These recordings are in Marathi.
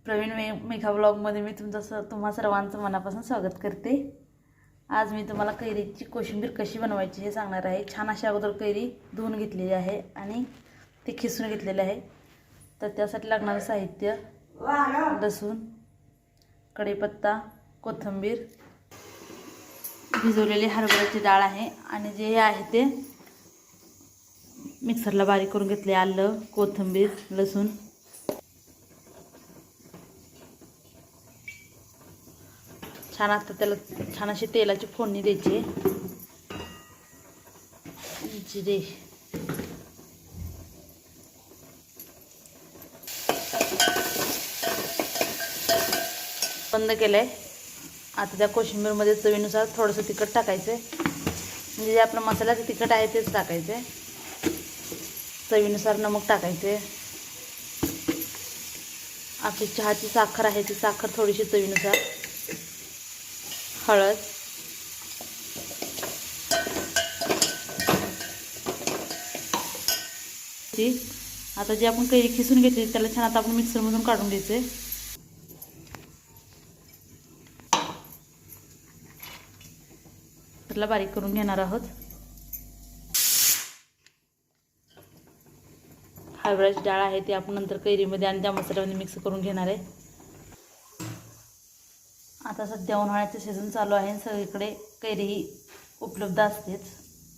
प्रवीण मेघा ब्लॉगमध्ये मी तुम्हा सर्वांचं मनापासून स्वागत करते। आज मी तुम्हाला कैरीची कोशिंबीर कशी बनवायची हे सांगणार आहे। छान अशी अगोदर कैरी धुवून घेतलेली आहे आणि ती खिसून घेतलेली आहे। तर त्यासाठी लागणारे साहित्य लसूण, कढीपत्ता, कोथिंबीर, भिजवलेली हरभऱ्याची डाळ आहे आणि जे आहे ते मिक्सरला बारीक करून घेतले। आलं, कोथिंबीर, लसूण, छान आता त्याला छान अशी तेलाची फोडणी द्यायची। जिरे, बंद केलंय। आता त्या कोशिंबीरमध्ये चवीनुसार थोडंसं तिखट टाकायचं, म्हणजे जे आपलं मसाल्याचं तिखट आहे तेच टाकायचं। चवीनुसार नमक टाकायचे। आपली चहाची साखर आहे ती साखर थोडीशी चवीनुसार, हळद, आता जे आपण कैरी खिसून घेतली त्याला छान आता आपण मिक्सरमधून काढून घ्यायचे। त्याला बारीक करून घेणार आहोत। हरभऱ्याची डाळ आहे ती आपण नंतर कैरीमध्ये आणि त्या मसाल्यामध्ये मिक्स करून घेणार आहे। आता सध्या उन्हाळ्याचं सीझन चालू आहे, सगळीकडे कैरी ही उपलब्ध असतेच।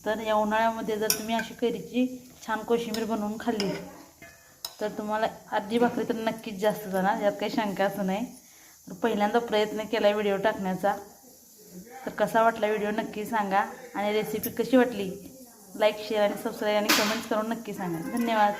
तर या उन्हाळ्यामध्ये जर तुम्ही अशी कैरीची छान कोशिंबीर बनवून खाल्ली तर तुम्हाला अर्धी भाकरी तर नक्कीच जास्त जाणार, यात काही शंकाच नाही। तर पहिल्यांदा प्रयत्न केला व्हिडिओ टाकण्याचा, तर कसा वाटला व्हिडिओ नक्की सांगा आणि रेसिपी कशी वाटली लाईक, शेअर आणि सबस्क्राईब आणि कमेंट्स करून नक्की सांगा। धन्यवाद।